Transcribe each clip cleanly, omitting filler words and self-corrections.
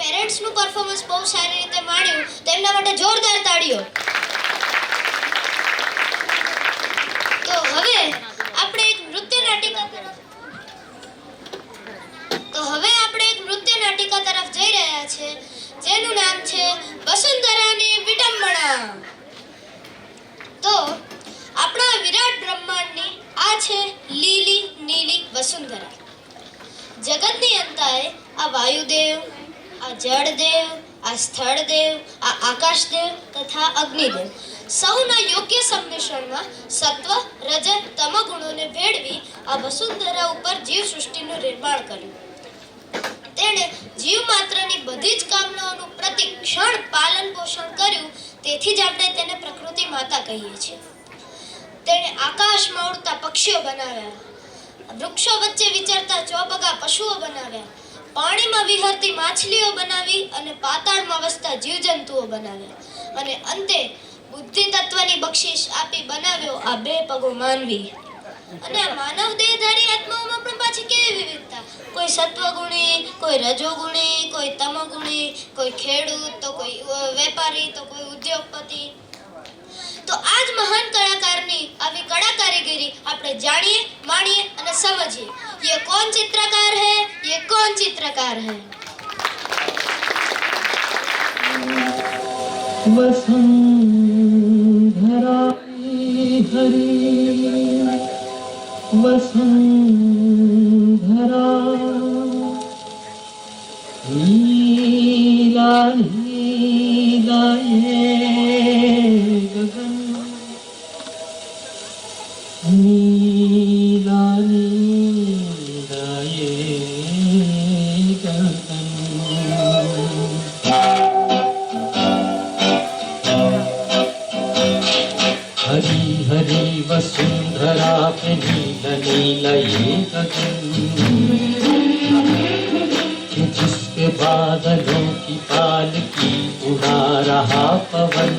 Parents નું performance બહુ સારી રીતે માણ્યું, તેમના માટે જોરદાર તાળીઓ. તો હવે આપણે એક નૃત્ય નાટિકા તરફ જઈ રહ્યા છે, જેનું નામ છે વસુંધરાની વિડંબણા. તો આપણા વિરાટ બ્રહ્માંડની આ છે લીલી નીલી વસુંધરા. જગતની અંતાએ આ વાયુદેવ, આ જળદેવ, આ સ્થળદેવ, આ આકાશદેવ તથા અગ્નિદેવ સૌના યોગ્ય સંમિશ્રણમાં સત્વ રજ તમ ગુણોને ભેળવી આ વસુંધરા ઉપર જીવ સૃષ્ટિનું નિર્માણ કર્યું. તેણે જીવ માત્રની બધી જ કામનાઓનું પ્રતિ ક્ષણ પાલન પોષણ કર્યું. તેથી જ આપણે તેને પ્રકૃતિ માતા કહીએ છીએ. તેણે આકાશમાં ઉડતા પક્ષીઓ બનાવ્યા, વૃક્ષો વચ્ચે વિચરતા ચોપગા પશુઓ બનાવ્યા, પાણીમાં વિહરતી માછલીઓ બનાવી અને પાતાળમાં વસતા જીવજંતુઓ બનાવ્યા, અને અંતે બુદ્ધિ તત્વની બક્ષિસ આપી બનાવ્યો આ બે પગો માનવી. અને આ માનવ દેહધારી આત્માઓમાં પણ પાછી કેવી વિવિધતા! કોઈ સત્વગુણી, કોઈ રજોગુણી, કોઈ તમોગુણી, કોઈ ખેડૂત, તો કોઈ વેપારી, તો કોઈ ઉદ્યોગપતિ. તો આજ મહાન કલાકારની આવી કળા કારીગરી આપણે જાણીએ, માણીએ અને સમજીએ. ये कौन चित्रकार है? ये कौन चित्रकार है? वसुंधरा हरी वसुंधरा नीला नीला ये गगन नीला नीला ये गगन हरी हरी वसुंधरा पे नीला नीला ये गगन कि जिसके बादलों की पालकी उड़ा रहा पवन.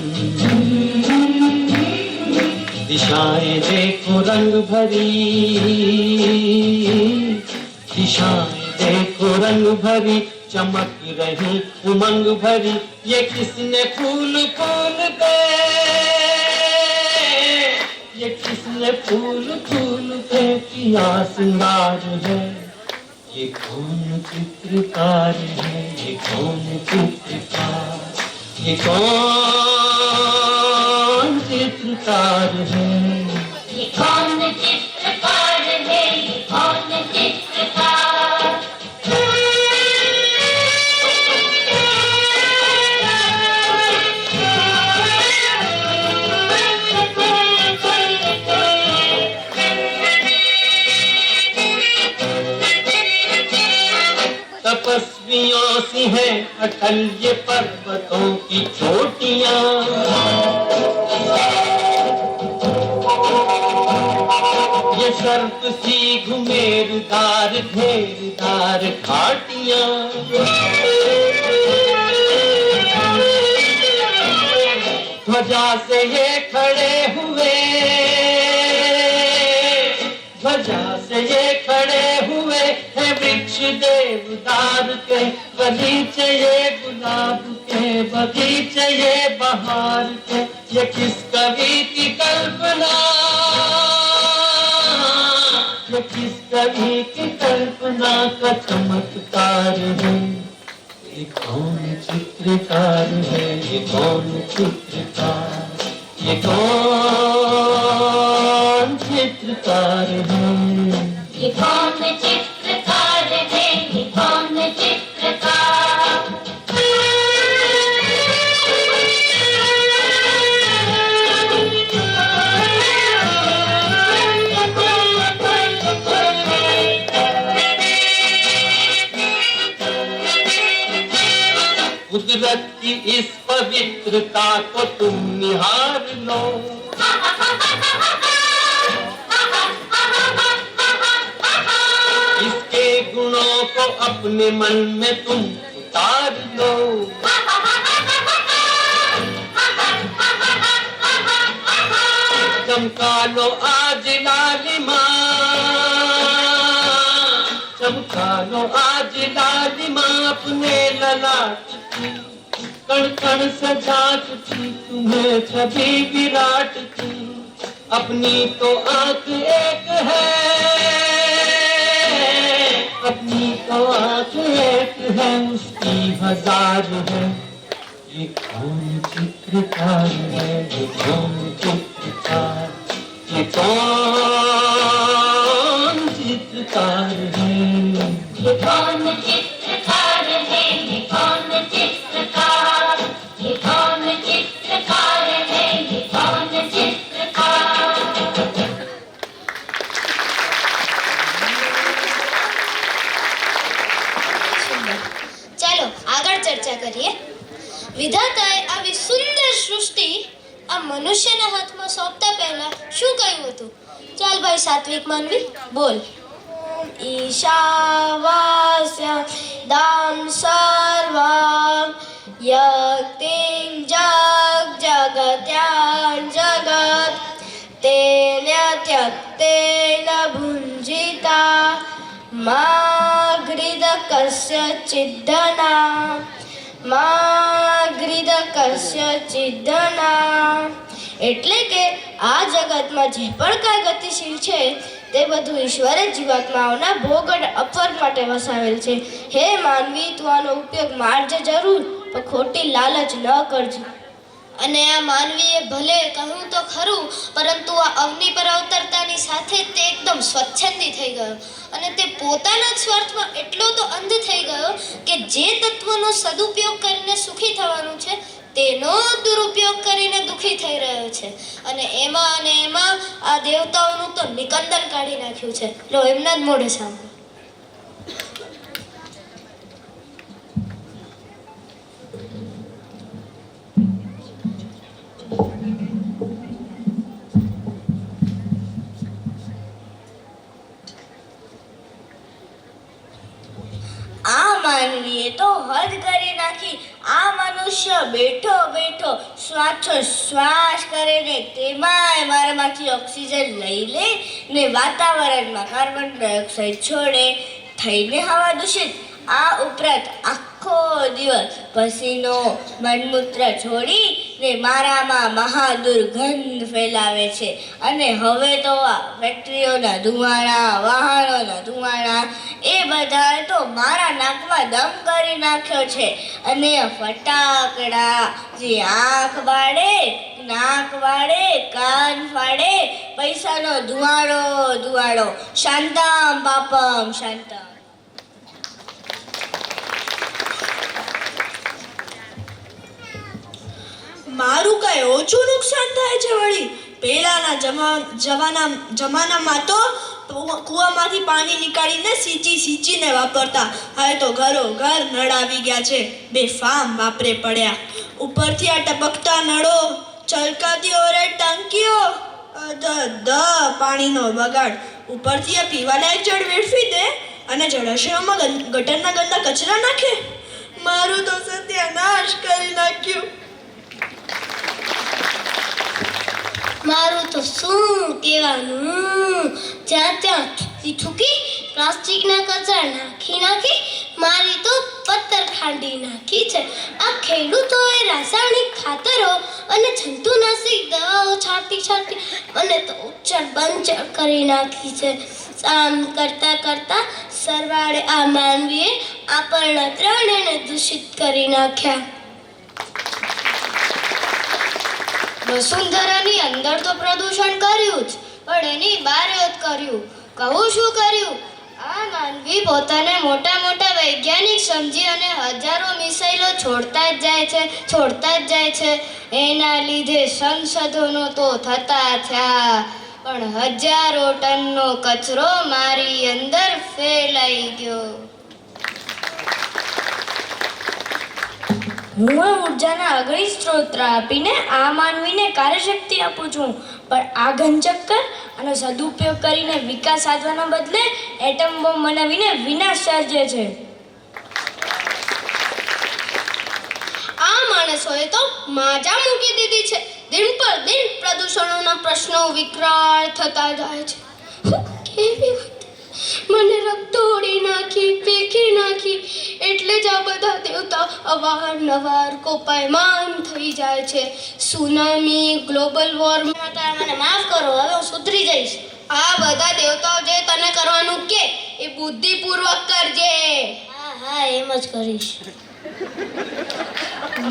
दिशाएं देखो रंग भरी, दिशाएं देखो रंग भरी, चमक रही उमंग भरी. ये किसने फूल फूल पे, ये किसने फूल फूल पे किया सिंगार है. ये कौन चित्रकार है? ये कौन चित्रकार? ये कौन चित्रकार है? ये कौन चित्रकार है? ये कौन चित्रकार? तपस्वियों सी है अटल ये पर्वतों की चोटियां. ये सर्प सी घुमेरदार घेरदार घाटियां. ध्वजा से ये खड़े हुए, ध्वजा से ये खड़े हुए हैं वृक्ष देवदार के. बगीचे ये गुलाब के, बगीचे ये बहार के. ये किस कवि की कल्पना, ये किस कवि की कल्पना का चमत्कार है. ये कौन चित्रकार है? ये कौन चित्रकार? ये कौन चित्रकार है? ये कौन चित्रकार है? ये कौन चित्रकार? कुदरत की इस पवित्रता को तुम निहार लो. इसके गुणों को अपने मन में तुम उतार लो. चमका लो आज लालिमा, चमका लो आज लालिमा अपनी अपने ललाट की, कण कण से झांकती तुम्हें छवि विराट की। अपनी तो आंख एक है, अपनी तो आंख एक है, उसकी हजार है। ये कौन चित्रकार है, ये कौन चित्रकार, ये कौन चित्रकार है, ये कौन चित्रकार है, ये कौन चित्रकार, ये कौन चित्रकार है, ये कौन चित्रकार। ચાલો આગળ ચર્ચા કરીએ. વિધાતાએ આવી સુંદર સૃષ્ટિ આ મનુષ્યના હાથમાં સોંપતા પહેલા શું કહ્યું હતું? ચાલ ભાઈ સાત્વિક માનવી બોલ. ईशावास्य दां सर्वं यक्तिं जगत्यां जगत् तेन त्यक्तेन भुञ्जिता मागृदकस्य चिद्धना मागृदकस्य चिद्धना. એટલે કે આ જગતમાં જે પણ કાંઈ ગતિશીલ છે તે બધું ઈશ્વરે જીવાત્માઓના ભોગ અને અપવર્ગ માટે વસાવેલ છે. હે માનવી, તું આનો ઉપયોગ મારજે જરૂર, પણ ખોટી લાલચ ન કરજે. અને આ માનવીએ ભલે કહ્યું તો ખરું, પરંતુ આ અગ્નિ પર અવતરતાની સાથે તે એકદમ સ્વચ્છંદી થઈ ગયો અને તે પોતાના જ સ્વાર્થમાં એટલો તો અંધ થઈ ગયો કે જે તત્વનો સદુપયોગ કરીને સુખી થવાનું છે તેનો દુરુપયોગ કરીને દુઃખી થઈ રહ્યો છે. અને એમાં આ દેવતાઓનું તો નિકંદન કાઢી નાખ્યું છે. લો એમના જ મોઢે સાંભળો. આ માનવીએ તો હદ કરી નાખી. આ મનુષ્ય બેઠો બેઠો શ્વાસ કરે ને તેમાંય મારામાંથી ઓક્સિજન લઈ લે ને વાતાવરણમાં કાર્બન ડાયોક્સાઇડ છોડે, થઈને હવા દૂષિત. આ ઉપરાંત આખો દિવસ પસીનો મલમૂત્ર છોડી ને મારામાં મહાદુર્ગંધ ફેલાવે છે. અને હવે તો આ ફેક્ટરીઓના ધુમાડા, વાહનોના ધુમાડા એ બધા તો મારા નાકમાં દમ કરી નાખ્યો છે. અને ફટાકડા જે આંખ બાળે, નાક વાળે, કાન ફાડે, પૈસાનો ધુવાડો. શાંતમ પાપમ શાંતમ. મારું કઈ ઓછું નુકસાન થાય છે વળી? પહેલાના જમાનામાં તો કૂવામાંથી પાણી નીકાળીને સીંચીને વાપરતા. હવે તો ઘરો ઘર નળ આવી ગયા છે, બેફામ વાપરે પડ્યા. ઉપરથી આ ટપકતા નળો, છલકાતી ઓરેડ ટાંકીઓ, પાણીનો બગાડ. ઉપરથી આ પીવાલાયક જળ વેડફી દે અને જળાશયોમાં ગટરના ગંદા કચરા નાખે. મારું તો સત્યાનાશ કરી નાખ્યું. મારું તો શું કહેવાનું, જ્યાં ત્યાં થૂકી પ્લાસ્ટિકના કચરા નાખી મારી તો પથ્થર ખાંડી નાખી છે. આ ખેડૂતોએ રાસાયણિક ખાતરો અને જંતુનાશક દવાઓ છાંટી અને તો ઉચ્ચર બંચર કરી નાખી છે. આમ કરતા સરવાળે આ માનવીએ આપણા ત્રણેયને દૂષિત કરી નાખ્યા. વસુંધરાની અંદર તો પ્રદૂષણ કર્યું જ, પણ એની બહાર કર્યું. કહું શું કર્યું? આ માનવી પોતાને મોટા વૈજ્ઞાનિક સમજી અને હજારો મિસાઇલો છોડતા જ જાય છે. એના લીધે સંશોધનો તો થતા થયા, પણ હજારો ટનનો કચરો મારી અંદર ફેલાઈ ગયો. હું આ ઉર્જાના અગ્નિ સ્ત્રોત આપીને આ માનવીને કાર્યશક્તિ આપું છું, પણ આ ઘનચક્કર આનો સદુપયોગ કરીને વિકાસ સાધવાના બદલે એટમ બોમ્બ બનાવીને વિનાશ સર્જે છે. આ માણસોએ તો માજા મૂકી દીધી છે. દિન પર દિન પ્રદૂષણોના પ્રશ્નો વિકરાળ થતા જાય છે. કેવી મને રક્તોળી નાખી, ફેંકી નાખી, એટલે જ ઘણા બધા દેવતા અવારનવાર કોપાયમાન થઈ જાય છે. Tsunami, global warming. મને માફ કરો, હવે હું સુધરી જઈશ. આ બધા દેવતાઓ જે તને કરવાનું કે એ બુદ્ધિપૂર્વક કરજે. હા હા, એમ જ કરીશ.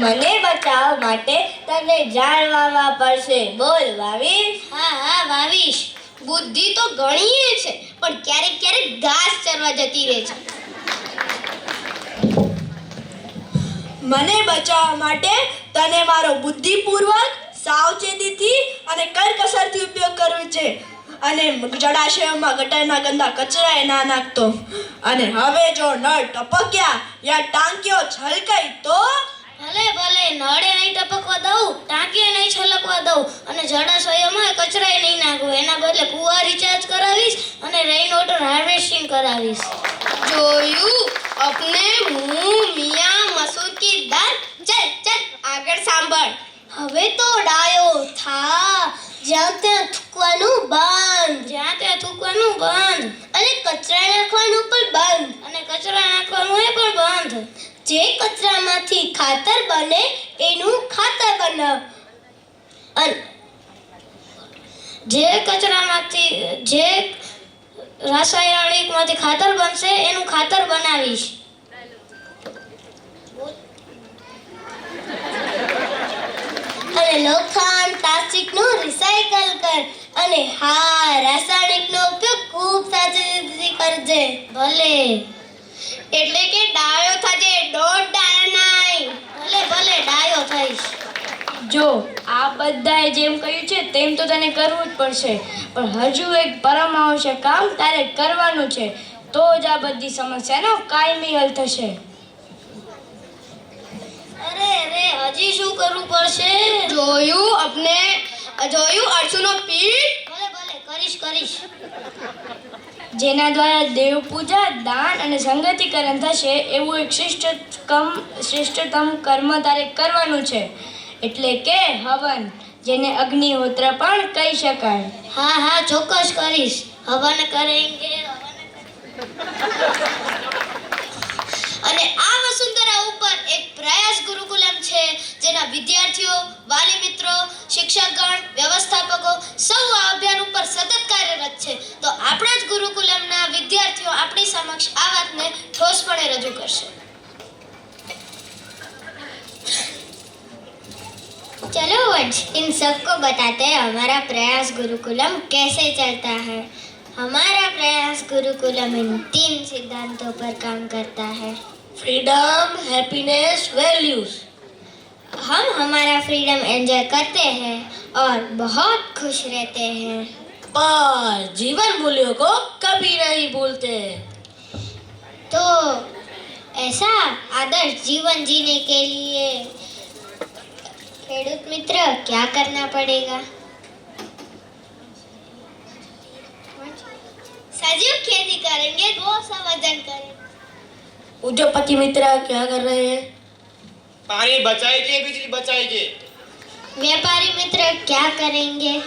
મને બચાવવા માટે તને ઝાડ વાવવા પડશે. બોલ, વાવીશ? હા હા વાવીશ. બુદ્ધિ તો ઘણીએ છે, પણ ક્યારેક ક્યારેક ઘાસ ચરવા જતી રહે છે. મને બચાવવા માટે તને મારો બુદ્ધિપૂર્વક, સાવચેતીથી અને કરકસરથી ઉપયોગ કરવો છે. અને જળાશયોમાં ગટરના ગંદા કચરાએ ના નાખતો. અને હવે જો નળ ટપક્યા યા ટાંકીઓ છલકાઈ તો ભલે ભલે, નળે નહીં ટપકવા દઉં, ટાંકીએ નહીં છલકવા દઉં અને જળાશયોમાં કચરાએ નહીં નાખું. એના બદલે કુવા રિચાર્જ કરાવીશ અને રેઇન વોટર હાર્વેસ્ટિંગ કરાવીશ. જોયું? અપને મુંહ મિયા મસૂર કી દાલ. ચલ ચલ આગળ સાંભળ. હવે તો ડાયો થા. જ્યાં ત્યાં થૂકવાનું બંધ. જ્યાં ત્યાં થૂકવાનું બંધ. અને કચરા નાખવાનું પણ બંધ. અને કચરા નાખવાનું એ પણ બંધ. જે કચરામાંથી ખાતર બને એનું ખાતર બનાવ. અને જે કચરામાંથી, જે રાસાયણિકમાંથી ખાતર બનશે એનું ખાતર બનાવીશ. અને લોખંડ, પ્લાસ્ટિકનું રિસાયકલ કર. અને હા, રાસાયણિકનો ઉપયોગ ખૂબ સાવચેતીથી કરજે. ભલે. એટલે કે ડાયો થજે, દોઢ ડાયો નહીં. ભલે ભલે, ડાયો થઈશ. જો આ બધાએ જેમ કહ્યું છે તેમ તો તને કરવું જ પડશે, પણ હજુ એક પરમ આવશ્યક કામ તારે કરવાનું છે. તો જ આ બધી સમસ્યાનો કાયમી હલ થશે. અરે અરે, હજી શું કરવું પડશે? જોયું અર્જુનનો પીઠ. ભલે ભલે, કરીશ કરીશ. જેના દ્વારા દેવ પૂજા, દાન અને સંગતિકરણ થશે એવું એક શ્રેષ્ઠતમ કર્મ તારે કરવાનું છે. એટલે કે હવન, જેને અગ્નિહોત્ર પણ કહી શકાય. હા હા, ચોક્કસ કરીશ. હવન કરેંગે. અને આ વસુંધરા ઉપર એક પ્રયાસ ગુરુકુલમ છે, જેના વિદ્યાર્થીઓ, વાલી મિત્રો, શિક્ષકગણ, વ્યવસ્થાપકો સૌ આ અભિયાન ઉપર સતત કાર્યરત છે. તો આપણા જ ગુરુકુલમના વિદ્યાર્થીઓ આપણી સમક્ષ આ વાતને ઠોસપણે રજૂ કરશે. चलो वंश, इन सबको बताते हैं हमारा प्रयास गुरुकुलम कैसे चलता है. हमारा प्रयास गुरुकुलम इन 3 सिद्धांतों पर काम करता है. Freedom, happiness, values. हम हमारा फ्रीडम एंजॉय करते हैं और बहुत खुश रहते हैं. पर जीवन मूल्यों को कभी नहीं भूलते. तो ऐसा आदर्श जीवन जीने के लिए खेडूत मित्र क्या करना पड़ेगा? सजीव खेती करेंगे, गौ संवर्धन करेंगे. उद्योगपति मित्र क्या कर रहे हैं? पानी बचाएंगे, बिजली बचाएंगे. व्यापारी मित्र क्या करेंगे?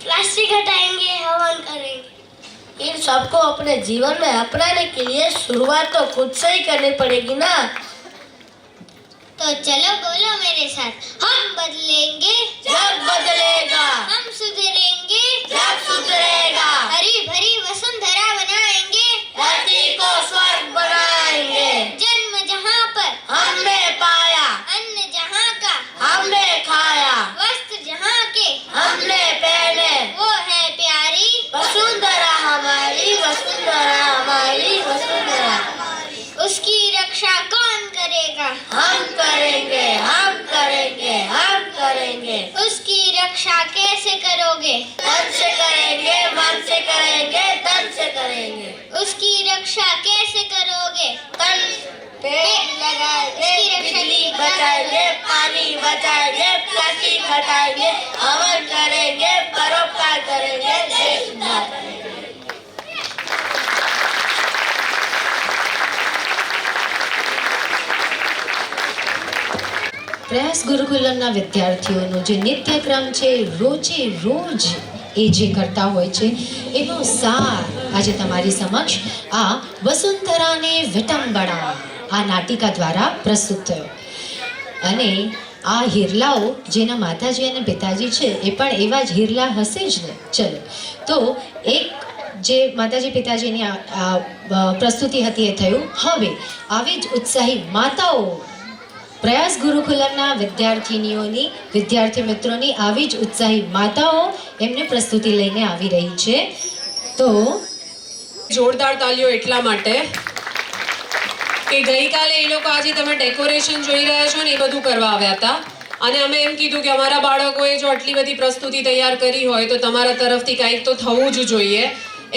प्लास्टिक हटाएंगे, हवन करेंगे. इन सबको अपने जीवन में अपनाने के लिए शुरुआत तो खुद से ही करनी पड़ेगी ना. तो चलो बोलो मेरे साथ, हम बदलेंगे जग बदलेगा, हम सुधरेंगे जग सुधरेगा, हरी भरी वसुंधरा बनाएंगे, धरती को स्वर्ग बनाएंगे. जन्म जहाँ पर हमने पाया, अन्न जहाँ का हमने खाया, वस्त्र जहाँ के हमने पहने. वो है प्यारी वसुंधरा हमारी, वसुंधरा हमारी, वसुंधरा. उसकी रक्षा कौन करेगा? हम करेंगे, हम करेंगे, हम करेंगे. उसकी रक्षा कैसे करोगे? तन से करेंगे, मन से करेंगे, तन से करेंगे. उसकी रक्षा कैसे करोगे? तन पेड़ लगाएंगे, बिजली बचाएंगे, पानी बचाएंगे, प्लास्टिक हटाएंगे, हवन करेंगे, परोपकार करेंगे, देश सुधार करेंगे. પ્રયાસ ગુરુકુલમના વિદ્યાર્થીઓનો જે નિત્યક્રમ છે રોજે રોજ એ જે કરતા હોય છે એનો સાર આજે તમારી સમક્ષ આ વસુંધરાને વિટંબણા આ નાટિકા દ્વારા પ્રસ્તુત થયો. અને આ હિરલાઓ જેના માતાજી અને પિતાજી છે એ પણ એવા જ હિરલા હશે જ ને. ચલો તો એક જે માતાજી પિતાજીની પ્રસ્તુતિ હતી એ થયું. હવે આવી જ ઉત્સાહી માતાઓ પ્રયાસ ગુરુકુલમના વિદ્યાર્થી મિત્રોની આવી જ ઉત્સાહી માતાઓ એમને પ્રસ્તુતિ લઈને આવી રહી છે. તો જોરદાર તાલીઓ એટલા માટે કે ગઈકાલે એ લોકો આજે તમે ડેકોરેશન જોઈ રહ્યા છો ને એ બધું કરવા આવ્યા હતા અને અમે એમ કીધું કે અમારા બાળકોએ જો આટલી બધી પ્રસ્તુતિ તૈયાર કરી હોય તો તમારા તરફથી કંઈક તો થવું જ જોઈએ.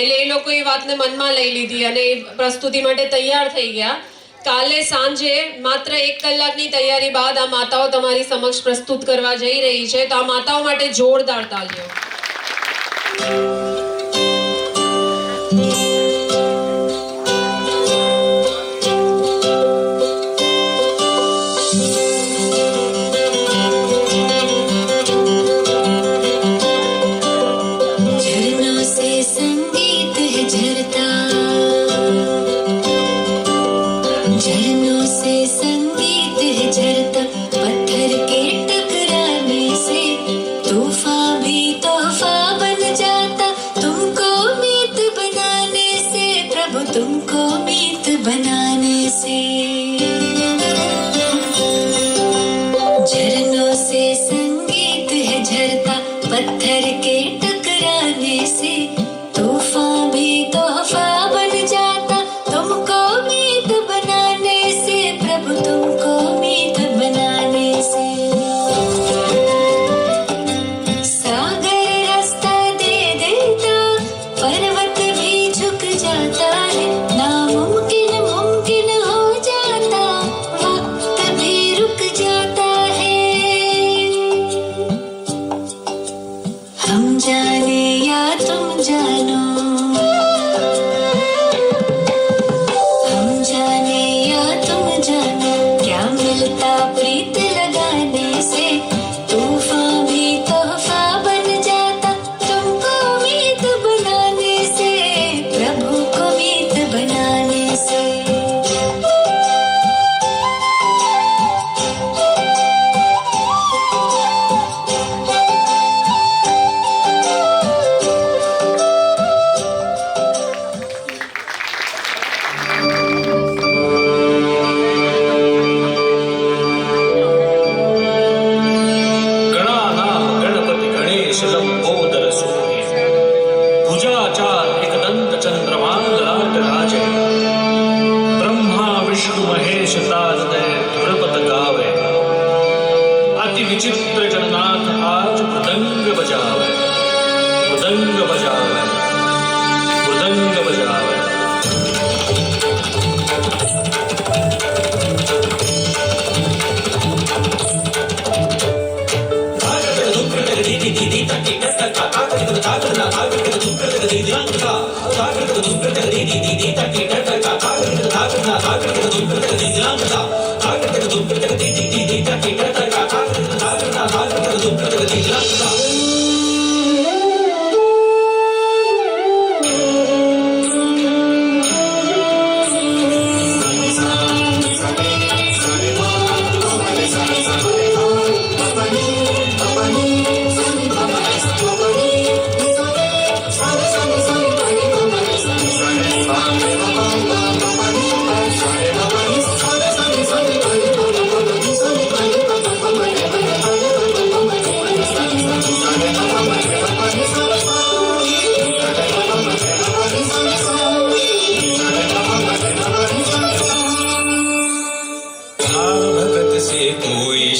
એટલે એ લોકો એ વાતને મનમાં લઈ લીધી અને એ પ્રસ્તુતિ માટે તૈયાર થઈ ગયા. કાલે સાંજે માત્ર 1 કલાકની તૈયારી બાદ આ માતાઓ તમારી સમક્ષ પ્રસ્તુત કરવા જઈ રહી છે. તો આ માતાઓ માટે જોરદાર તાલીઓ.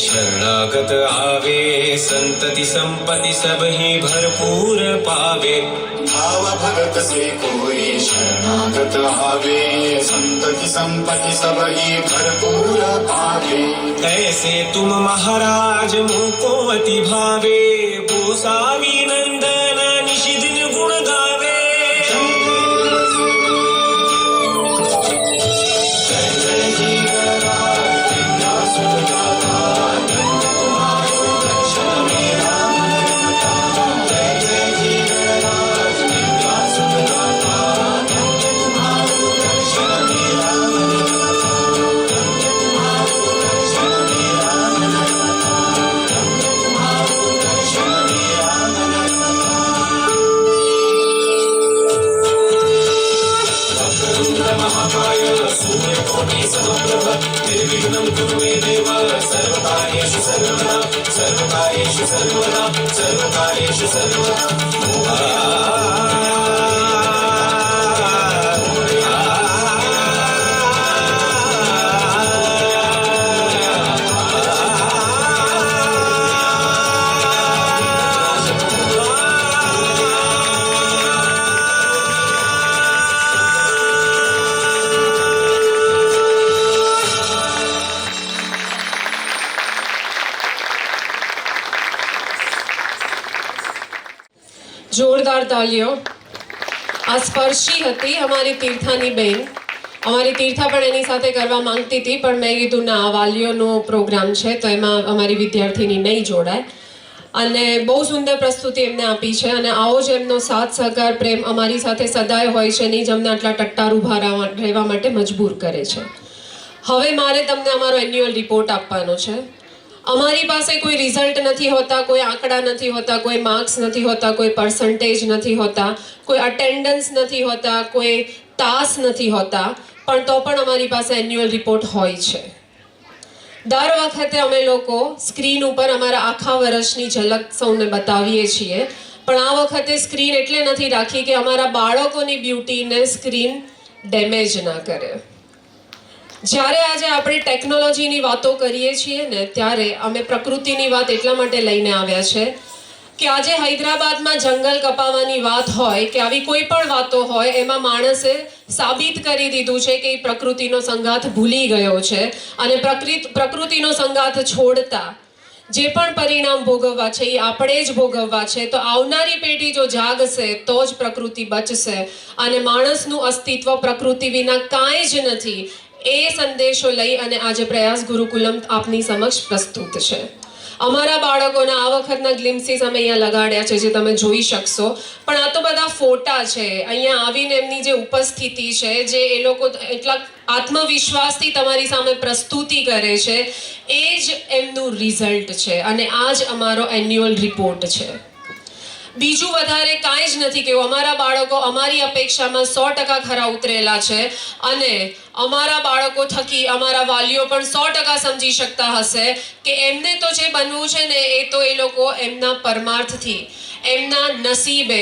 शरणागत आवे संतति संपत्ति सब ही भरपूर पावे। भाव भगत से कोई शरणागत आवे संतति संपत्ति सब ही भरपूर पावे। ऐसे तुम महाराज मुको अति भावे गोसावी नंदन निशिदिन गुण गावे। मे समप्रभ निर्विघ्नं कुरु मे देव सर्वकार्येषु सर्वदा सर्वकार्येषु सर्वदा सर्वकार्येषु જોરદાર તાલીઓ. આ સ્પર્શી હતી અમારી તીર્થાની બેન. અમારી તીર્થા પણ એની સાથે કરવા માંગતી હતી, પણ મેં કીધું ના, આ વાલીઓનો પ્રોગ્રામ છે તો એમાં અમારી વિદ્યાર્થીની નહીં જોડાય. અને બહુ સુંદર પ્રસ્તુતિ એમને આપી છે અને આવો જ એમનો સાથ સહકાર પ્રેમ અમારી સાથે સદાય હોય છે, નહીં જ અમને આટલા ટટ્ટાર ઊભા રહેવા માટે મજબૂર કરે છે. હવે મારે તમને અમારો એન્યુઅલ રિપોર્ટ આપવાનો છે. અમારી પાસે કોઈ રિઝલ્ટ નથી હોતા, કોઈ આંકડા નથી હોતા, કોઈ માર્ક્સ નથી હોતા, કોઈ પર્સન્ટેજ નથી હોતા, કોઈ અટેન્ડન્સ નથી હોતા, કોઈ તાસ નથી હોતા, પણ તો પણ અમારી પાસે એન્યુઅલ રિપોર્ટ હોય છે. દર વખતે અમે લોકો સ્ક્રીન ઉપર અમારા આખા વર્ષની ઝલક સૌને બતાવીએ છીએ, પણ આ વખતે સ્ક્રીન એટલે નથી રાખી કે અમારા બાળકોની બ્યુટીને સ્ક્રીન ડેમેજ ના કરે. જ્યારે આજે આપણે ટેકનોલોજીની વાતો કરીએ છીએ ને, ત્યારે અમે પ્રકૃતિની વાત એટલા માટે લઈને આવ્યા છે કે આજે હૈદરાબાદમાં જંગલ કપાવવાની વાત હોય કે આવી કોઈ પણ વાતો હોય, એમાં માણસે સાબિત કરી દીધું છે કે એ પ્રકૃતિનો સંગાથ ભૂલી ગયો છે અને પ્રકૃતિનો સંગાથ છોડતા જે પણ પરિણામ ભોગવવા છે એ આપણે જ ભોગવવા છે. તો આવનારી પેઢી જો જાગશે તો જ પ્રકૃતિ બચશે અને માણસનું અસ્તિત્વ પ્રકૃતિ વિના કાંઈ જ નથી. એ સંદેશો લઈ અને આજે પ્રયાસ ગુરુકુલમ આપની સમક્ષ પ્રસ્તુત છે. અમારા બાળકોના આ વખતના ગ્લિમ્સીસ અમે અહીંયા લગાડ્યા છે, જે તમે જોઈ શકશો. પણ આ તો બધા ફોટા છે. અહીંયા આવીને એમની જે ઉપસ્થિતિ છે, જે એ લોકો એટલા આત્મવિશ્વાસથી તમારી સામે પ્રસ્તુતિ કરે છે, એ જ એમનું રિઝલ્ટ છે અને આ જ અમારો એન્યુઅલ રિપોર્ટ છે. બીજું વધારે કાંઈ જ નથી કેવું. અમારા બાળકો અમારી અપેક્ષામાં 100% ખરા ઉતરેલા છે અને અમારા બાળકો થકી અમારા વાલીઓ પણ 100% સમજી શકતા હશે કે એમને તો જે બનવું છે ને, એ તો એ લોકો એમના પરમાર્થથી, એમના નસીબે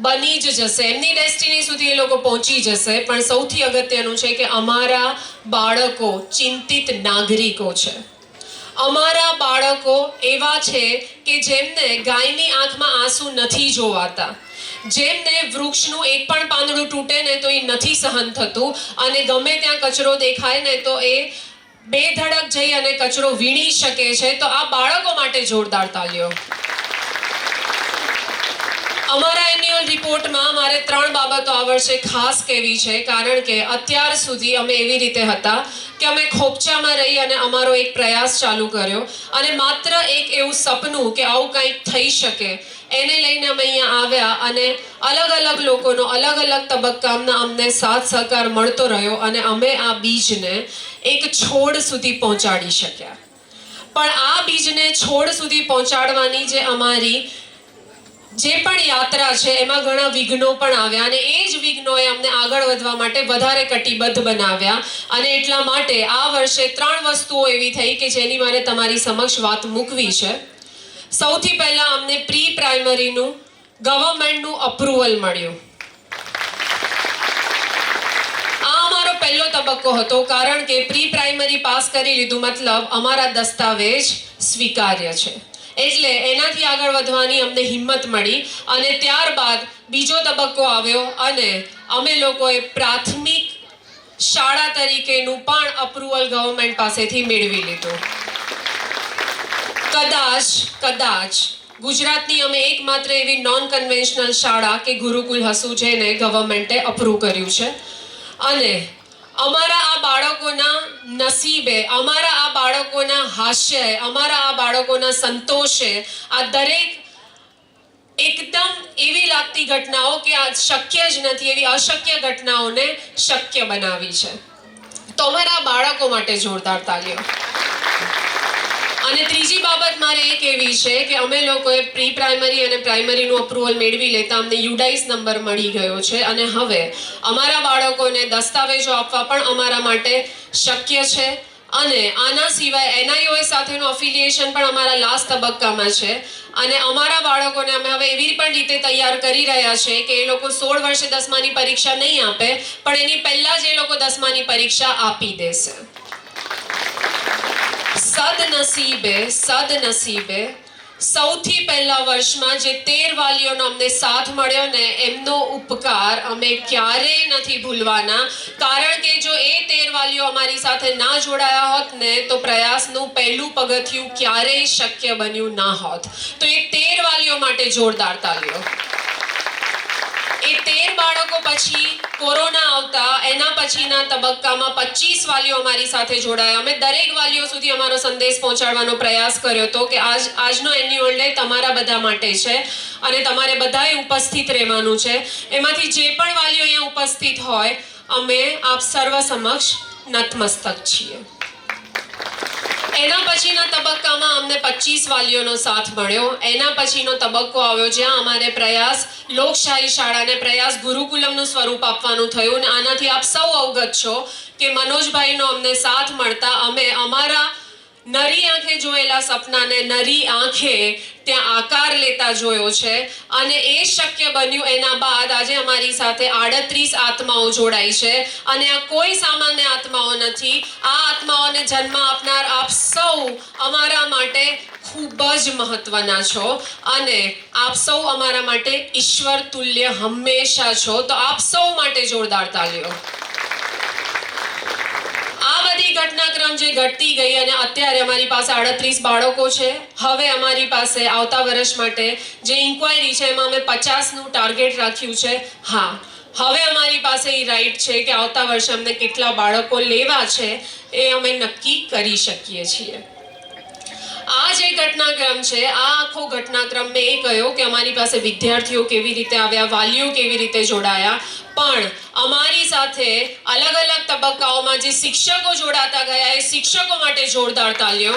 બની જ જશે. એમની ડેસ્ટિની સુધી એ લોકો પહોંચી જશે. પણ સૌથી અગત્યનું છે કે અમારા બાળકો ચિંતિત નાગરિકો છે. અમારા બાળકો એવા છે કે જેમને ગાયની આંખમાં આંસુ નથી જોવાતા, જેમને વૃક્ષનું એક પણ પાંદડું તૂટે ને તો એ નથી સહન થતું અને ગમે ત્યાં કચરો દેખાય ને તો એ બેધડક જઈ અને કચરો વીણી શકે છે. તો આ બાળકો માટે જોરદાર તાલીઓ. અમારા એન્યુઅલ રિપોર્ટમાં મારે 3 બાબતો આ વર્ષે ખાસ કહેવી છે, કારણ કે અત્યાર સુધી અમે એવી રીતે હતા કે અમે ખોપચામાં રહી અને અમારો એક પ્રયાસ ચાલુ કર્યો અને માત્ર એક એવું સપનું કે આવું કંઈક થઈ શકે એને લઈને અમે અહીંયા આવ્યા અને અલગ અલગ લોકોનો અલગ અલગ તબક્કામાં અમને સાથ સહકાર મળતો રહ્યો અને અમે આ બીજને એક છોડ સુધી પહોંચાડી શક્યા. પણ આ બીજને છોડ સુધી પહોંચાડવાની જે અમારી જે પણ યાત્રા છે, એમાં ઘણા વિઘ્નો પણ આવ્યા અને એ જ વિઘ્નોએ અમને આગળ વધવા માટે વધારે કટિબદ્ધ બનાવ્યા. અને એટલા માટે આ વર્ષે 3 વસ્તુઓ એવી થઈ કે જેની મારે તમારી સમક્ષ વાત મૂકવી છે. સૌથી પહેલા અમને પ્રી પ્રાઇમરીનું ગવર્મેન્ટનું અપ્રુવલ મળ્યું. આ અમારો પહેલો તબક્કો હતો, કારણ કે પ્રી પ્રાઇમરી પાસ કરી લીધું મતલબ અમારા દસ્તાવેજ સ્વીકાર્ય છે. એટલે એનાથી આગળ વધવાની અમને હિંમત મળી અને ત્યારબાદ બીજો તબક્કો આવ્યો અને અમે લોકોએ પ્રાથમિક શાળા તરીકેનું પણ અપ્રુવલ ગવર્મેન્ટ પાસેથી મેળવી લીધું. કદાચ ગુજરાતની અમે એકમાત્ર એવી નોન કન્વેન્શનલ શાળા કે ગુરુકુલ હશું જેને ગવર્મેન્ટે અપ્રૂવ કર્યું છે. અને અમારા આ બાળકોના નસીબે, અમારા આ બાળકોના હાસ્ય, અમારા આ બાળકોના સંતોષે આ દરેક એકદમ એવી લાગતી ઘટનાઓ કે આ શક્ય જ નથી એવી અશક્ય ઘટનાઓને શક્ય બનાવી છે. તો અમારા બાળકો માટે જોરદાર તાલીઓ. અને ત્રીજી બાબત મારે એ કહેવી છે કે અમે લોકોએ પ્રી પ્રાઇમરી અને પ્રાઇમરીનું અપ્રુવલ મેળવી લેતા અમને યુડાઇસ નંબર મળી ગયો છે અને હવે અમારા બાળકોને દસ્તાવેજો આપવા પણ અમારા માટે શક્ય છે. અને આના સિવાય NIOS સાથેનું અફિલિએશન પણ અમારા લાસ્ટ તબક્કામાં છે અને અમારા બાળકોને અમે હવે એવી પણ રીતે તૈયાર કરી રહ્યા છે કે એ લોકો 16 વર્ષે 10માની પરીક્ષા નહીં આપે પણ એની પહેલા જ એ લોકો 10માની પરીક્ષા આપી દેશે. સદનસીબે સૌથી પહેલા વર્ષમાં જે 13 વાલીઓનો અમને સાથ મળ્યો ને એમનો ઉપકાર અમે ક્યારેય નથી ભૂલવાના, કારણ કે જો એ 13 વાલીઓ અમારી સાથે ના જોડાયા હોત ને તો પ્રયાસનું પહેલું પગથિયું ક્યારેય શક્ય બન્યું ના હોત. તો એ 13 વાલીઓ માટે જોરદાર તાળીઓ. એ 13 બાળકો પછી કોરોના આવતા એના પછીના તબક્કામાં 25 વાલીઓ અમારી સાથે જોડાયા. અમે દરેક વાલીઓ સુધી અમારો સંદેશ પહોંચાડવાનો પ્રયાસ કર્યો હતો કે આજનો એન્યુઅલ ડે તમારા બધા માટે છે અને તમારે બધાએ ઉપસ્થિત રહેવાનું છે. એમાંથી જે પણ વાલીઓ અહીંયા ઉપસ્થિત હોય અમે આપ સર્વ સમક્ષ નતમસ્તક છીએ. એના પછીના તબક્કામાં અમને 25 વાલીઓનો સાથ મળ્યો. એના પછીનો તબક્કો આવ્યો જ્યાં અમારે પ્રયાસ લોકશાહી શાળાને પ્રયાસ ગુરુકુલમનું સ્વરૂપ આપવાનું થયું. અને આનાથી આપ સૌ અવગત છો કે મનોજભાઈનો અમને સાથ મળતા અમે અમારા નરી આંખે જોયેલા સપનાને નરી આંખે ત્યાં આકાર લેતા જોયો છે અને એ શક્ય બન્યું. એના બાદ આજે અમારી સાથે 38 આત્માઓ જોડાઈ છે અને આ કોઈ સામાન્ય આત્માઓ નથી. આ આત્માઓને જન્મ આપનાર આપ સૌ અમારા માટે ખૂબ જ મહત્વના છો અને આપ સૌ અમારા માટે ઈશ્વર તુલ્ય હંમેશા છો. તો આપ સૌ માટે જોરદાર તાળીઓ. આ બધી ઘટનાક્રમ જે ઘટતી ગઈ અને અત્યારે અમારી પાસે 38 બાળકો છે. હવે અમારી પાસે આવતા વર્ષ માટે જે ઇન્ક્વાયરી છે એમાં અમે 50નું ટાર્ગેટ રાખ્યું છે. હા, હવે અમારી પાસે એ રાઈટ છે કે આવતા વર્ષે અમને કેટલા બાળકો લેવા છે એ અમે નક્કી કરી શકીએ છીએ. આ જે ઘટનાક્રમ છે આ આખો ઘટનાક્રમ મેં એ કહ્યો કે અમારી પાસે વિદ્યાર્થીઓ કેવી રીતે આવ્યા, વાલીઓ કેવી રીતે જોડાયા, પણ અમારી સાથે અલગ અલગ તબક્કાઓમાં જે શિક્ષકો જોડાતા ગયા એ શિક્ષકો માટે જોરદાર તાળીઓ.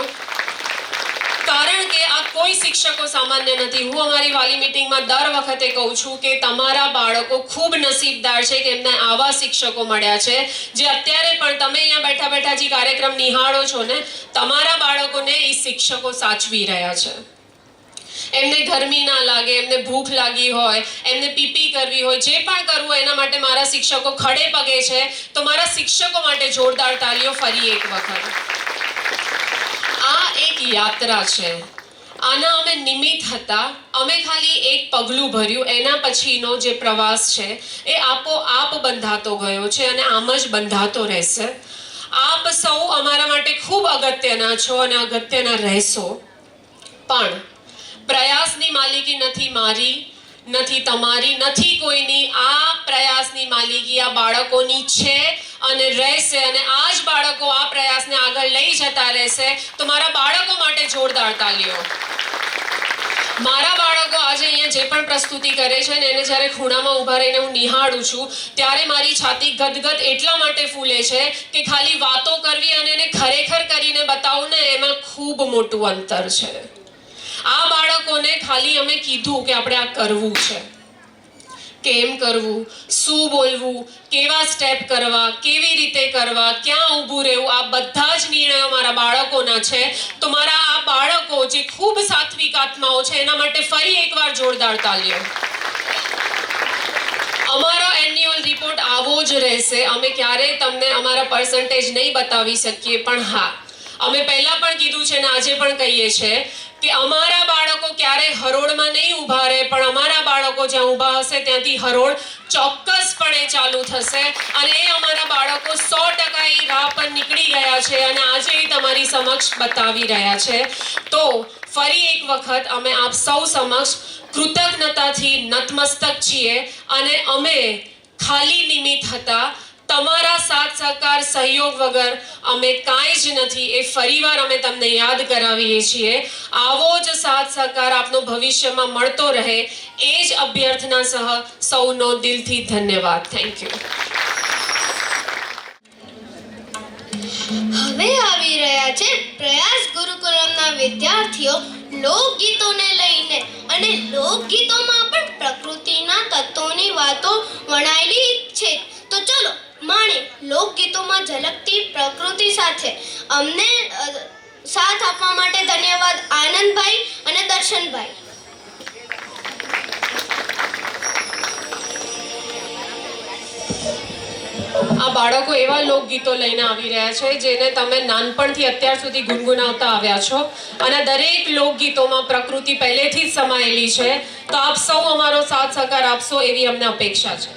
કારણ કે આ કોઈ શિક્ષકો સામાન્ય નથી. હું અમારી વાલી મીટિંગમાં દર વખતે કહું છું કે તમારા બાળકો ખૂબ નસીબદાર છે કે એમને આવા શિક્ષકો મળ્યા છે જે અત્યારે પણ તમે અહીંયા બેઠા બેઠા જે કાર્યક્રમ નિહાળો છો ને તમારા બાળકોને એ શિક્ષકો સાચવી રહ્યા છે. એમને ગરમી ના લાગે, એમને ભૂખ લાગી હોય, એમને પીપી કરવી હોય, જે પણ કરવું હોય એના માટે મારા શિક્ષકો ખડે પગે છે. તો મારા શિક્ષકો માટે જોરદાર તાળીઓ ફરી એક વખત. આ એક યાત્રા છે. આના અમે નિમિત્ત હતા. અમે ખાલી એક પગલું ભર્યું. એના પછીનો જે પ્રવાસ છે એ આપોઆપ બંધાતો ગયો છે અને આમ જ બંધાતો રહેશે. આપ સૌ અમારા માટે ખૂબ અગત્યના છો અને અગત્યના રહેશો. પણ પ્રયાસની માલિકી નથી મારી, નથી તમારી, નથી કોઈની. આ પ્રયાસની માલિકી આ બાળકોની છે અને રહેશે અને આ જ બાળકો આ પ્રયાસને આગળ લઈ જતા રહેશે. તો મારા બાળકો માટે જોરદાર તાળીઓ. મારા બાળકો આજે અહીંયા જે પણ પ્રસ્તુતિ કરે છે ને એને જ્યારે ખૂણામાં ઊભા રહીને હું નિહાળું છું ત્યારે મારી છાતી ગદગદ એટલા માટે ફૂલે છે કે ખાલી વાતો કરવી અને એને ખરેખર કરીને બતાવવું ને એમાં ખૂબ મોટું અંતર છે. આ બાળકોને ખાલી અમે કીધું કે આપણે આ કરવું છે. કેમ કરવું, શું બોલવું, કેવા સ્ટેપ કરવા, કેવી રીતે કરવા, ક્યાં ઊભું રહેવું, આ બધા જ નિર્ણયો મારા બાળકોના છે. તો મારા આ બાળકો જે ખૂબ સાત્વિક આત્માઓ છે એના માટે ફરી એકવાર જોરદાર તાળીઓ. અમારો એન્યુઅલ રિપોર્ટ આવો જ રહેશે. અમે ક્યારેય તમને અમારા પર્સન્ટેજ નહીં બતાવી શકીએ, પણ હા, અમે પહેલા પણ કીધું છે ને આજે પણ કહીએ છીએ કે અમારા બાળકો ક્યારેય હરોળમાં નહીં ઊભા રહે, પણ અમારા બાળકો જ્યાં ઊભા હશે ત્યાંથી હરોળ ચોક્કસપણે ચાલુ થશે અને એ અમારા બાળકો 100% એ રાહ પર નીકળી ગયા છે અને આજે એ તમારી સમક્ષ બતાવી રહ્યા છે. તો ફરી એક વખત અમે આપ સૌ સમક્ષ કૃતજ્ઞતાથી નતમસ્તક છીએ અને અમે ખાલી નિમિત્ત હતા. તમારા સાથ સહકાર સહયોગ વગર અમે કાંઈ જ નથી. એ ફરીવાર અમે તમને યાદ કરાવીએ છીએ. આવો જ સાથ સહકાર આપનો ભવિષ્યમાં મળતો રહે એ જ અભ્યર્થના સહ સૌનો દિલથી ધન્યવાદ. Thank you. હવે આવી રહ્યા આજે પ્રયાસ ગુરુકુલમના વિદ્યાર્થીઓ લોકગીતોને લઈને અને લોકગીતોમાં પણ પ્રકૃતિના તત્વોની વાતો વણાયેલી છે. તો ચલો માણે લોકગીતોમાં ઝલકતી પ્રકૃતિ સાથે. અમને સાથ આપવા માટે ધન્યવાદ આનંદભાઈ અને દર્શનભાઈ. આ બાળકો એવા લોકગીતો લઈને આવી રહ્યા છે જેને તમે નાનપણથી અત્યાર સુધી ગુનગુનાવતા આવ્યા છો અને દરેક લોકગીતોમાં પ્રકૃતિ પહેલેથી જ સમાયેલી છે. તો આપ સૌ અમારો સાથ સહકાર આપશો એવી અમને અપેક્ષા છે.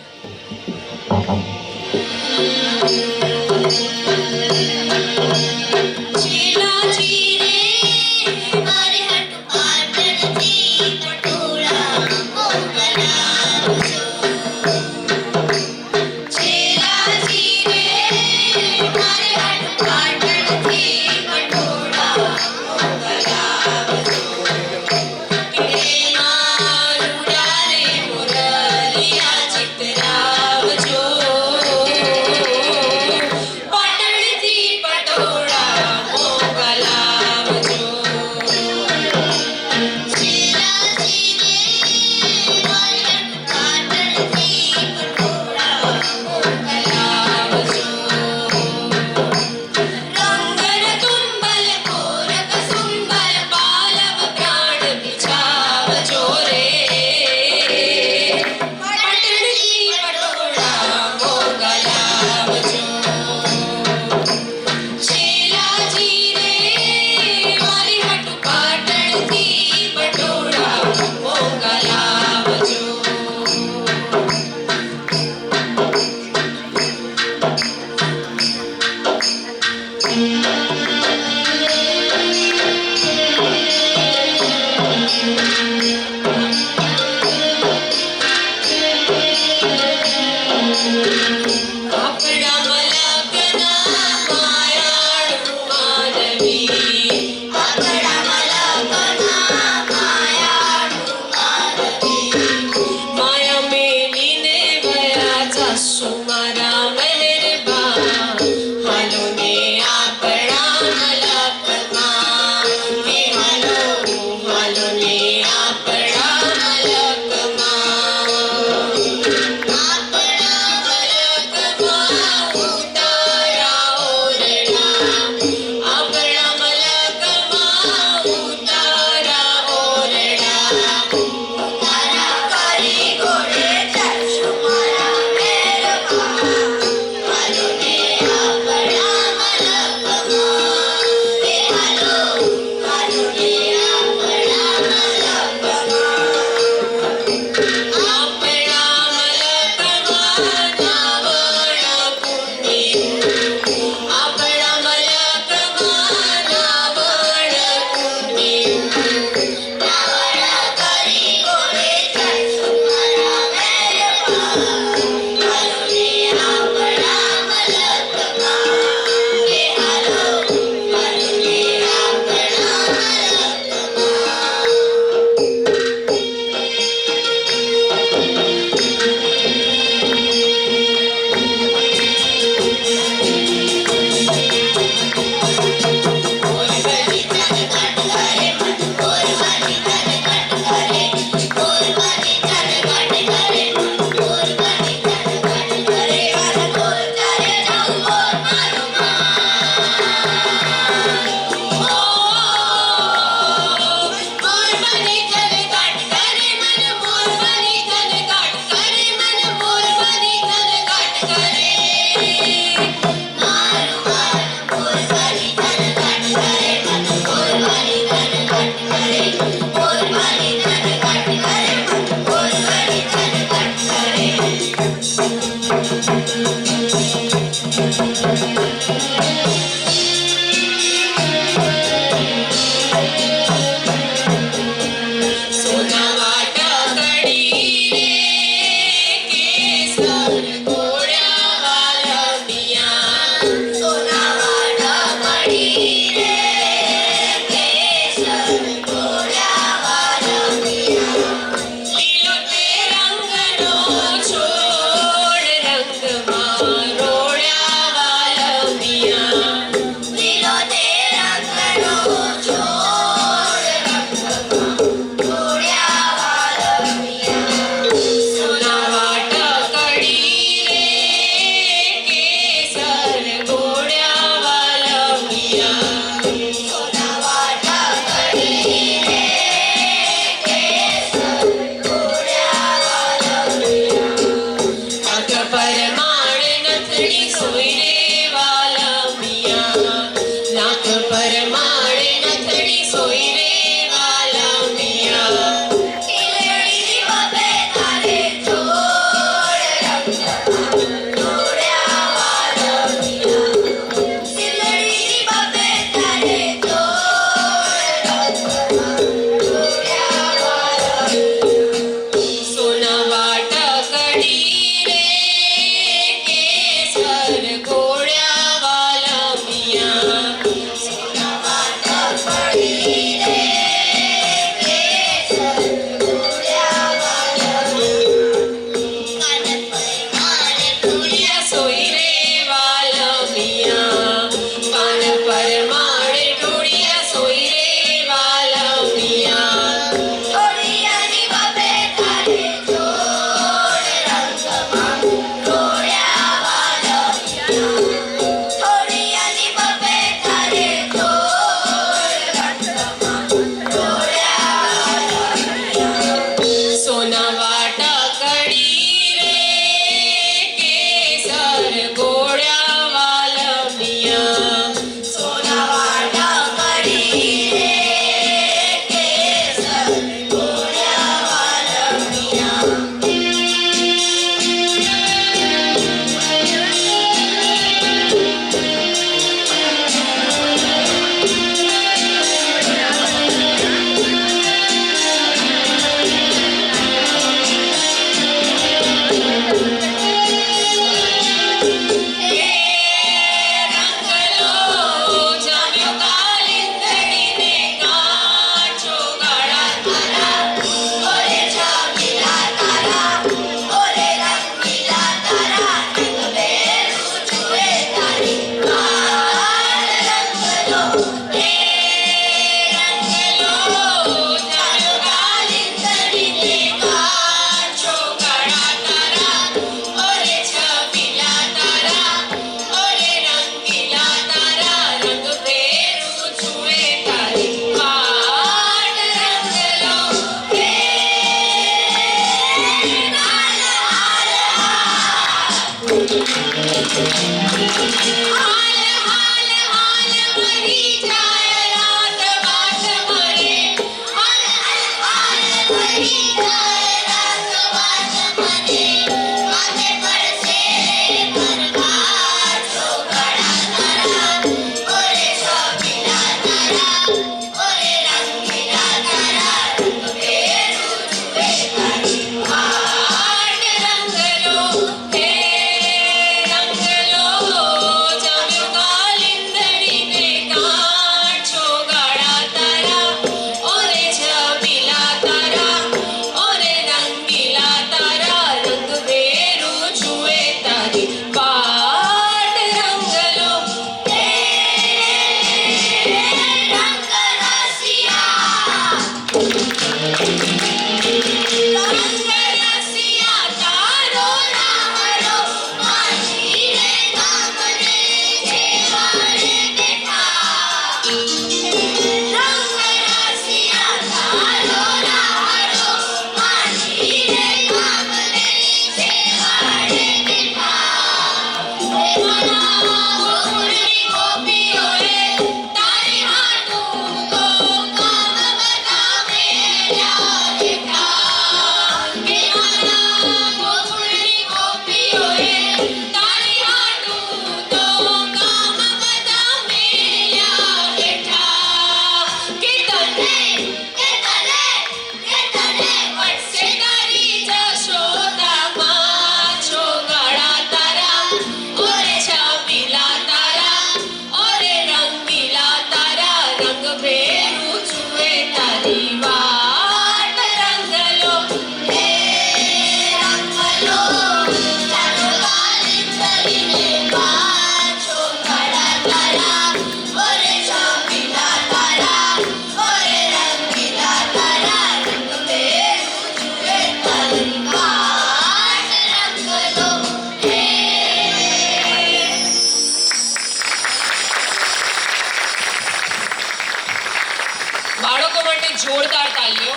જોરદાર તાલીઓ.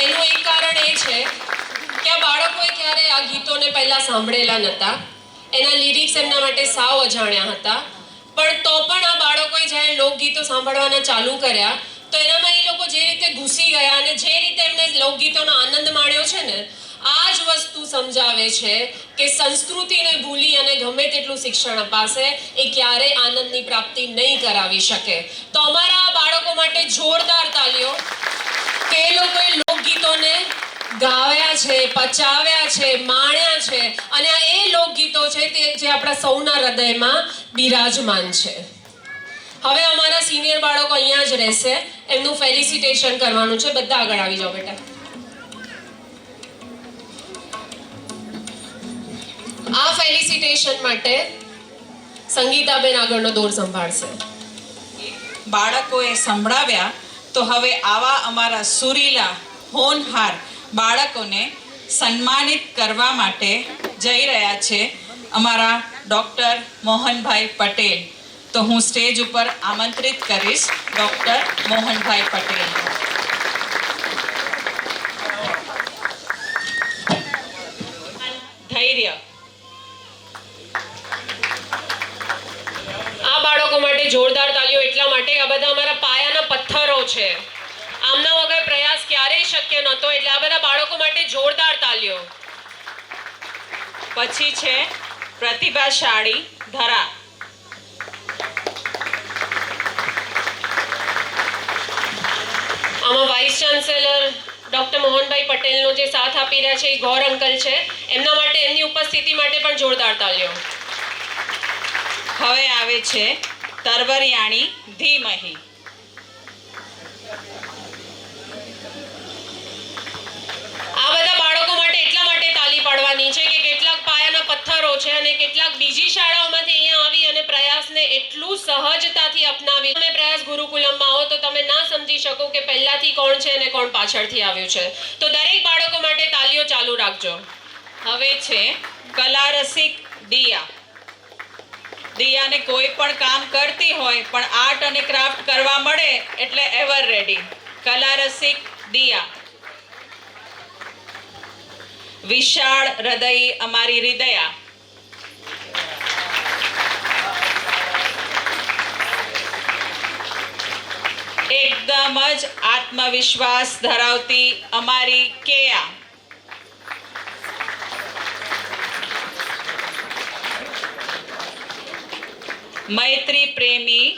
એનું એક કારણ એ છે કે આ બાળકોએ ક્યારે આ ગીતોને પહેલા સાંભળેલા નહોતા. એના લિરિક્સ એમના માટે સાવ અજાણ્યા હતા. પણ તો પણ આ બાળકોએ જ્યારે લોકગીતો સાંભળવાના ચાલુ કર્યા તો એનામાં એ લોકો જે રીતે ઘૂસી ગયા અને જે રીતે એમને લોકગીતોનો આનંદ માણ્યો છે ને, આ જ વસ્તુ સમજાવે છે કે સંસ્કૃતિને ભૂલી અને ગમે તેટલું શિક્ષણ અપાશે એ ક્યારેય આનંદની પ્રાપ્તિ નહીં કરાવી શકે. તો અમારા આ બાળકો માટે જોરદાર તાલીઓ કે એ લોકોએ લોકગીતોને ગાવ્યા છે, પચાવ્યા છે, માણ્યા છે અને આ એ લોકગીતો છે તે જે આપણા સૌના હૃદયમાં બિરાજમાન છે. હવે અમારા સિનિયર બાળકો અહીંયા જ રહેશે. એમનું ફેલિસિટેશન કરવાનું છે. બધા આગળ આવી જાઓ બેટા. આ ફેલિસિટેશન માટે સંગીતાબેન આગળનો દોર સંભાળશે. બાળકોએ સંભળાવ્યા તો હવે આવા અમારા સુરીલા હોનહાર બાળકોને સન્માનિત કરવા માટે જઈ રહ્યા છે અમારા ડૉક્ટર મોહનભાઈ પટેલ. તો હું સ્ટેજ ઉપર આમંત્રિત કરીશ ડૉક્ટર મોહનભાઈ પટેલ. ધૈર્ય. આ બાળકો માટે જોરદાર તાલીઓ એટલા માટે આ બધા અમારા પાયાના પથ્થરો છે. આમના વગર પ્રયાસ ક્યારેય શક્ય નહોતો, એટલે આ બધા બાળકો માટે જોરદાર તાલીઓ. પછી છે પ્રતિભાશાળી ધરા. આમાં વાઇસ ચાન્સેલર ડૉક્ટર મોહનભાઈ પટેલનો જે સાથ આપી રહ્યા છે એ ગૌર અંકલ છે. એમના માટે, એમની ઉપસ્થિતિ માટે પણ જોરદાર તાલીઓ. હવે આવે છે તરવરિયાણી ધીમહી. આ બધા બાળકો માટે એટલા માટે તાલી પાડવાની છે કે કેટલાક પાયાના પથ્થરો છે અને કેટલાક બીજી શાળાઓમાંથી અહીંયા આવી અને પ્રયાસને એટલું સહજતાથી અપનાવી. તમે પ્રયાસ ગુરુકુલમમાં આવો તો તમે ના સમજી શકો કે પહેલાથી કોણ છે અને કોણ પાછળથી આવ્યું છે. તો દરેક બાળકો માટે તાલીઓ ચાલુ રાખજો. હવે છે કલારસિક દિયા. દિયાને કોઈ પણ કામ કરતી હોય પણ આર્ટ અને ક્રાફ્ટ કરવા મળે એટલે એવર રેડી. કલારસિક દિયા. વિશાળ હૃદયી અમારી હૃદયા. એકદમ જ આત્મવિશ્વાસ ધરાવતી અમારી કેયા. મૈત્રી પ્રેમી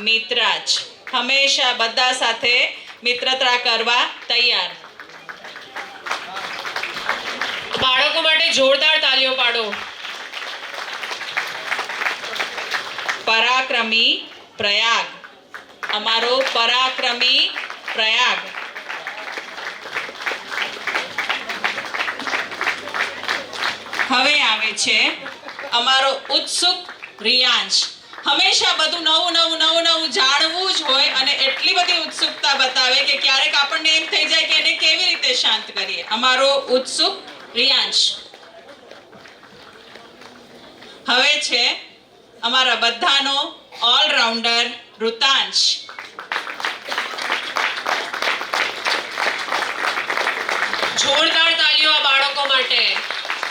મિત્રાજ. હંમેશા બધા સાથે મિત્રતા કરવા તૈયાર. બાળકો માટે જોરદાર તાલીઓ પાડો. પરાક્રમી પ્રયાગ. અમારો પરાક્રમી પ્રયાગ. હવે આવે છે અમારો ઉત્સુક રિયાંશ. હંમેશા બધું નવું જાણવું જ હોય અને એટલી બધી ઉત્સુકતા બતાવે કે ક્યારેક આપણને એમ થઈ જાય કે એને કેવી રીતે શાંત કરીએ. અમારો ઉત્સુક રિયાંશ. હવે છે અમારા બધાનો ઓલરાઉન્ડર ઋતાંશ. જોરદાર તાલીઓ આ બાળકો માટે.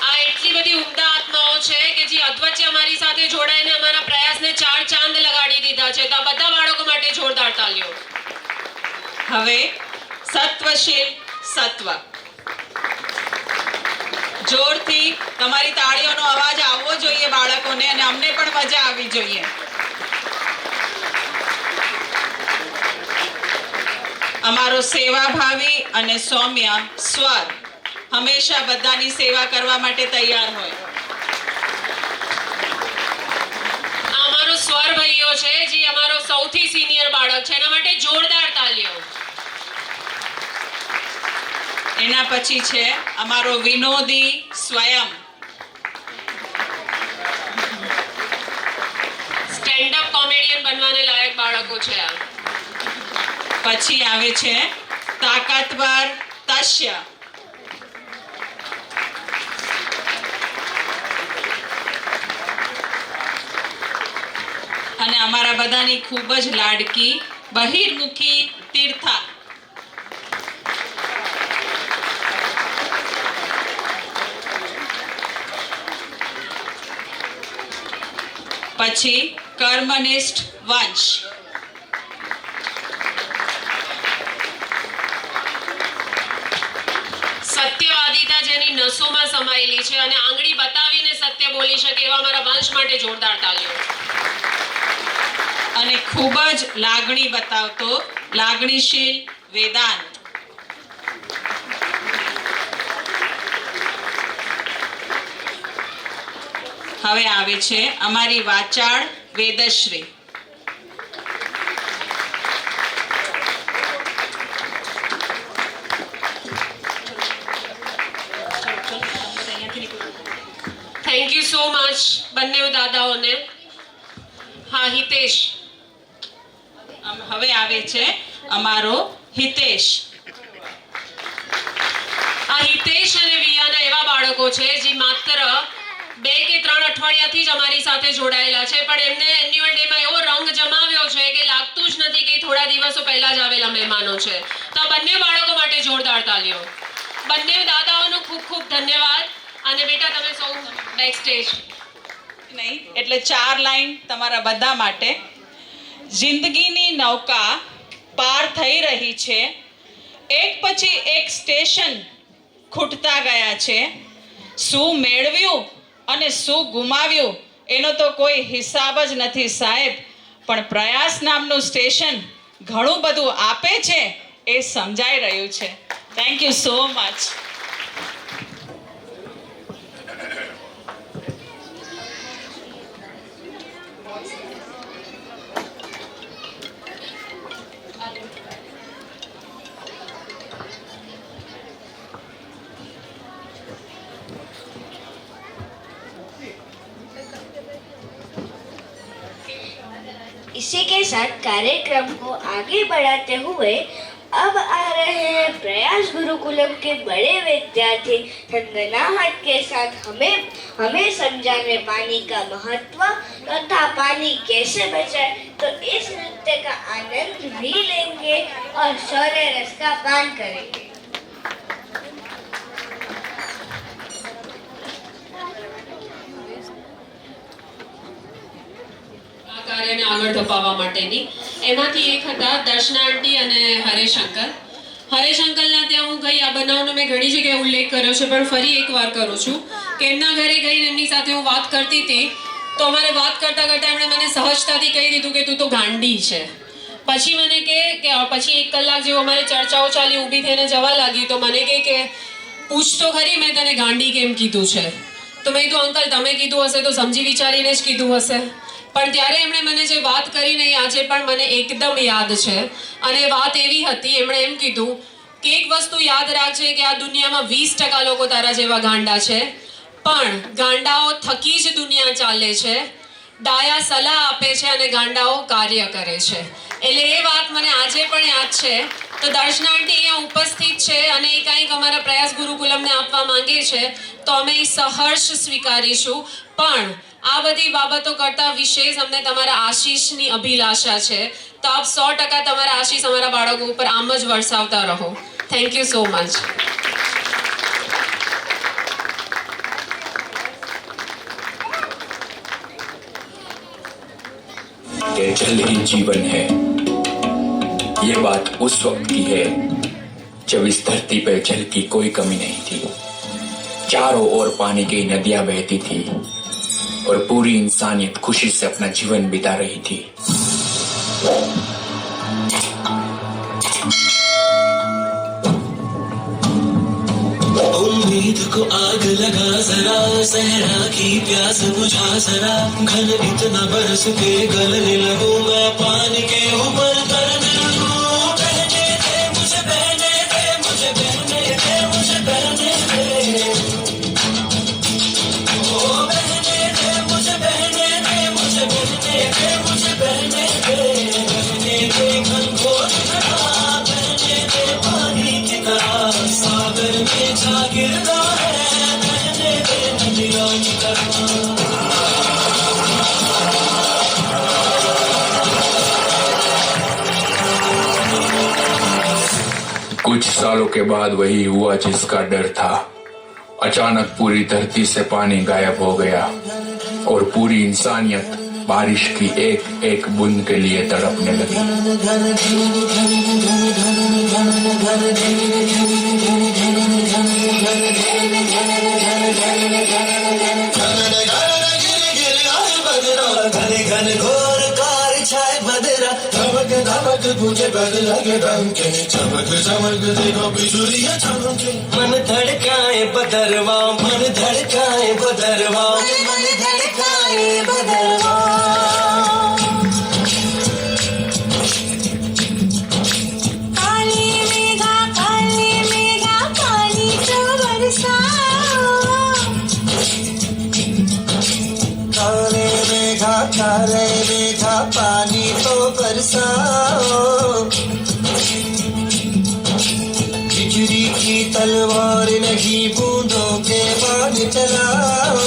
આ એટલી બધી ઉમદા આત્માઓ છે કે જે અધવચ્ચે અમારી સાથે જોડાઈને અમારા પ્રયાસને 4 ચાંદ લગાડી દીધા છે. તો આ બધા બાળકો માટે જોરદાર તાલીઓ. હવે સત્વશીલ સત્વ. જોરથી તમારી તાળીઓનો અવાજ આવવો જોઈએ બાળકોને અને અમને પણ મજા આવવી જોઈએ. અમારો સેવાભાવી અને સૌમ્ય સ્વર. હંમેશા બધાની સેવા કરવા માટે તૈયાર હોય. આ અમારો સ્વર ભાઈઓ છે, જે અમારો સૌથી સિનિયર બાળક છે. એના માટે જોરદાર તાલીઓ. એના પછી છે અમારો વિનોદી સ્વયં. સ્ટેન્ડ અપ કોમેડિયન બનવાને લાયક બાળકો છે આ. પછી આવે છે તાકાતવર તસ્ય. અને અમારા બધાની ખૂબ જ લાડકી બહિર્મુખી તીર્થા. પછી કર્મનિષ્ઠ વંશ. સત્યવાદિતા જેની નસોમાં સમાયેલી છે અને આંગળી બતાવીને સત્ય બોલી શકે એવા અમારા વંશ માટે જોરદાર તાલીઓ. અને ખૂબ જ લાગણી બતાવતો લાગણીશીલ વેદાંત. હવે આવે છે અમારી વાચાળ વેદશ્રી. થેન્ક યુ સો મચ બંને દાદાઓને. હા, હિતેશ. હવે આવે છે અમારો હિતેશ. આ હિતેશ અને વિયાના એવા બાળકો છે જે માત્ર 2 કે 3 અઠવાડિયાથી જ અમારી સાથે જોડાયેલા છે, પણ એમને એન્યુઅલ ડેમાં એવો રંગ જમાવ્યો છે કે લાગતું જ નથી કે થોડા દિવસો પહેલા જ આવેલા મહેમાનો છે. તો આ બંને બાળકો માટે જોરદાર તાલીઓ. બંને દાદાઓનો ખૂબ ખૂબ ધન્યવાદ. અને બેટા તમે સૌ બેક સ્ટેજ. નહીં એટલે 4 લાઈન તમારા બધા માટે. જિંદગીની નૌકા પાર થઈ રહી છે, એક પછી એક સ્ટેશન ખૂટતા ગયા છે. શું મેળવ્યું અને શું ગુમાવ્યું એનો તો કોઈ હિસાબ જ નથી સાહેબ, પણ પ્રયાસ નામનું સ્ટેશન ઘણું બધું આપે છે એ સમજાઈ રહ્યું છે. Thank you so much. इसी के साथ कार्यक्रम को आगे बढ़ाते हुए अब आ रहे हैं प्रयास गुरुकुलम के बड़े विद्यार्थी थनथनाहट के साथ हमें समझाने पानी का महत्व तथा पानी कैसे बचाए. तो इस नृत्य का आनंद भी लेंगे और शौर्य रस का पान करेंगे. કાર્યને આગળ ધપાવવા માટેની એમાંથી એક હતા દર્શના આંટી અને હરેશંકર. હરેશંકરના ત્યાં હું ગઈ, આ બનાવનો મેં ઘણી જગ્યાએ ઉલ્લેખ કર્યો છે, પણ ફરી એકવાર કરું છું કે એમના ઘરે ગઈને એમની સાથે હું વાત કરતી હતી તો અમારે વાત કરતાં કરતાં એમણે મને સહજતાથી કહી દીધું કે તું તો ગાંડી છે. પછી મને કે પછી 1 કલાક જેવું અમારે ચર્ચાઓ ચાલી, ઊભી થઈને જવા લાગી તો મને કે પૂછ તો ખરી મેં તને ગાંડી કેમ કીધું છે. તો મેં કીધું અંકલ તમે કીધું હશે તો સમજી વિચારીને જ કીધું હશે. પણ ત્યારે એમણે મને જે વાત કરી ને આજે પણ મને એકદમ યાદ છે. અને વાત એવી હતી, એમણે એમ કીધું કે એક વસ્તુ યાદ રાખજે કે આ દુનિયામાં 20% લોકો તારા જેવા ગાંડા છે, પણ ગાંડાઓ થકી જ દુનિયા ચાલે છે. ડાયા સલાહ આપે છે અને ગાંડાઓ કાર્ય કરે છે. એટલે એ વાત મને આજે પણ યાદ છે. તો દર્શના આંટી અહીંયા ઉપસ્થિત છે અને એ કંઈક અમારા પ્રયાસ ગુરુકુલમને આપવા માંગે છે તો અમે એ સહર્ષ સ્વીકારીશું. પણ આ બધી બાબતો કરતાં વિશેષ અમને તમારા આશીષની અભિલાષા છે. તો આપ 100% તમારા આશીષ અમારા બાળકો ઉપર આમ જ વરસાવતા રહો. Thank you so much. कि जल ही जीवन है, ये बात उस वक्त की है जब इस धरती पर जल की कोई कमी नहीं थी. चारों ओर पानी की नदियां बहती थी और पूरी इंसानियत खुशी से अपना जीवन बिता रही थी. उम्मीद को आग लगा जरा, सहरा की प्यास बुझा जरा, घन इतना बरस के गलने लगूं मैं पानी के ऊपर तरने लगूं. बहने दे मुझे, बहने दे मुझे, बहने दे मुझे, बहने दे. ओ बहने दे मुझे, बहने दे मुझे, बहने दे मुझे, बहने दे. बहने दे घनघोर धरा, बहने दे पानी की तरह, सागर में जा गिरता है, बहने दे नदियों की तरह. कुछ सालों के बाद वही हुआ जिसका डर था. अचानक पूरी धरती से पानी गायब हो गया और पूरी इंसानियत बारिश की एक एक बूंद के लिए तड़पने लगी. घन घोर कार छाए बदरा, धमक धमक मुझे बदला के डंके, चमक चमक देखो बिजुलियां चमके. मन धड़काए बदरवा, मन धड़काए बदरवा, मन धड़काए बदरवा. काली मेघा पानी तो बरसाओ. काले मेघा पानी तो बरसाओ. बिजली की तलवार नहीं बूंदों के बाण चलाओ.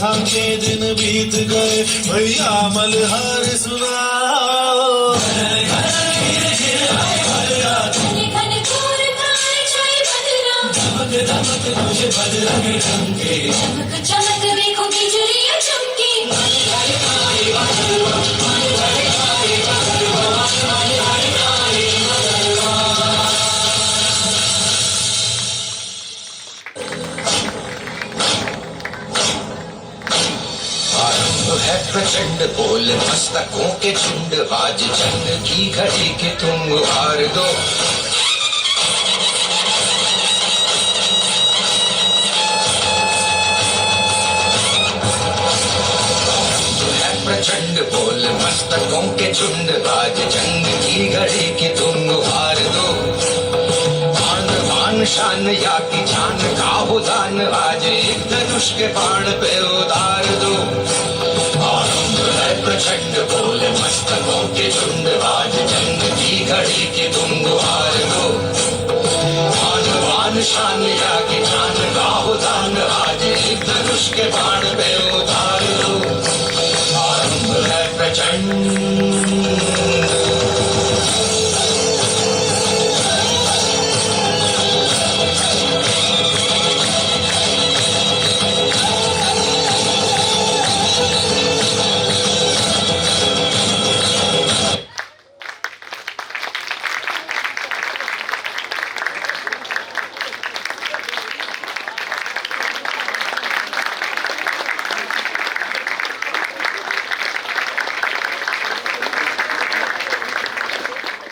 झांके दिन बीत गए भैया मल्हार सुनाओ दमक दमक तुझे बदरंग ढंके चमक देखो बिजलियां चमकी आरंभ है प्रचंड बोल मस्तकों के झुंड आज जंग की घड़ी के तुम हार दो प्रचंड बोल मस्तकों के झुंड आज जंग की घड़ी की तुम हार दो मान मान शान या की जान का हो दान आज एक धनुष के बाण पे उतार दो आरंभ है प्रचंड बोल मस्तकों के झुंड आज जंग की घड़ी की तुम हार दो मान मान शान या की जान का हो दान आज एक धनुष के बाण पे